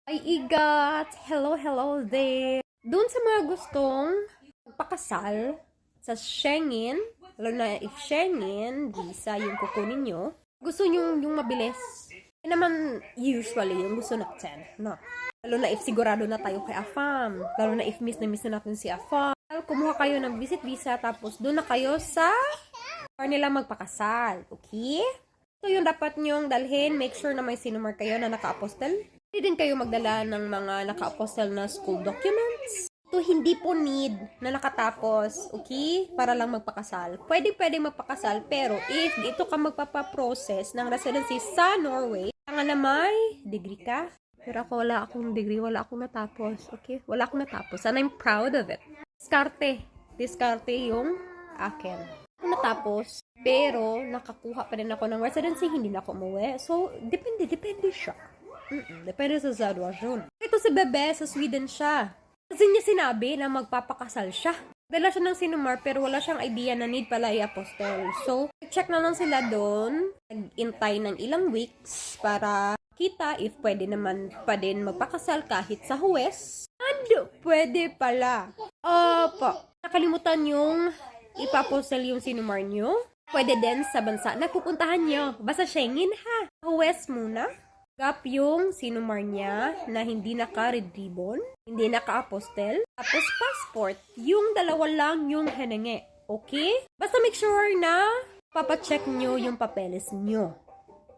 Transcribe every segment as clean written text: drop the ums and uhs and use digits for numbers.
Ay, igat! Hello there! Doon sa mga gustong magpakasal sa Schengen, lalo na if Schengen, visa yung kukunin nyo, gusto nyo yung mabilis. Yan naman usually yung gusto natin, no? Lalo na if sigurado na tayo kay Afam. Lalo na if miss na natin si Afam. Kumuha kayo ng visit visa, tapos doon na kayo sa or nila magpakasal. Okay? So, yung dapat nyong dalhin, make sure na may sinumar kayo na naka-apostle. Hindi din kayo magdala ng mga naka-apostle na school documents. To hindi po need na nakatapos, okay? Para lang magpakasal. Pwede magpakasal, pero if dito ka magpapaprocess ng residency sa Norway, kailangan na may degree ka. Pero ako wala akong degree, wala akong natapos, okay? Wala akong natapos, and I'm proud of it. Diskarte yung akin. Ako natapos, pero nakakuha pa rin ako ng residency, hindi na ako umuwi. So, depende siya. Depende sa sitwasyon. Ito si Bebe, sa Sweden siya. Kasi niya sinabi na magpapakasal siya. Dala siya ng sinumar, pero wala siyang idea na need pala i-apostol. So, check na lang sila doon. Nag-intay ng ilang weeks para kita if pwede naman pa din magpakasal kahit sa huwes. And pwede pala. Opo. Nakalimutan yung ipapostol yung sinumar nyo. Pwede din sa bansa na pupuntahan nyo. Basta Schengen ha. Huwes muna. Gap yung sinumar niya na hindi naka-red ribbon, hindi naka-apostel, tapos passport, yung dalawa lang yung hinangi. Okay? Basta make sure na papacheck nyo yung papeles nyo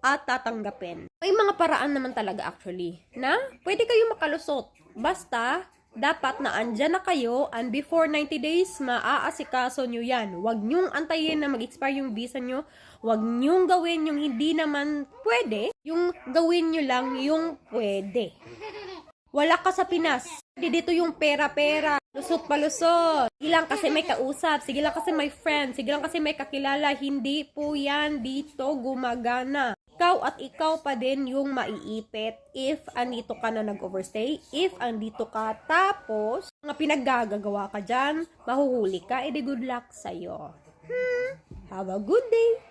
at tatanggapin. May mga paraan naman talaga actually na pwede kayo makalusot. Basta dapat na andyan na kayo and before 90 days, maaasikaso nyo yan. Huwag nyong antayin na mag-expire yung visa nyo. Huwag nyong gawin yung hindi naman pwede. Yung gawin nyo lang yung pwede. Wala ka sa Pinas. Dito yung pera-pera. Lusot palusot. Sige lang kasi may kausap. Sige lang kasi may friend. Sige lang kasi may kakilala. Hindi po yan dito gumagana. Ikaw at ikaw pa din yung maiipit if andito ka na nag-overstay, if andito ka tapos mga pinaggagawa ka dyan, mahuhuli ka, edi good luck sa'yo. Have a good day!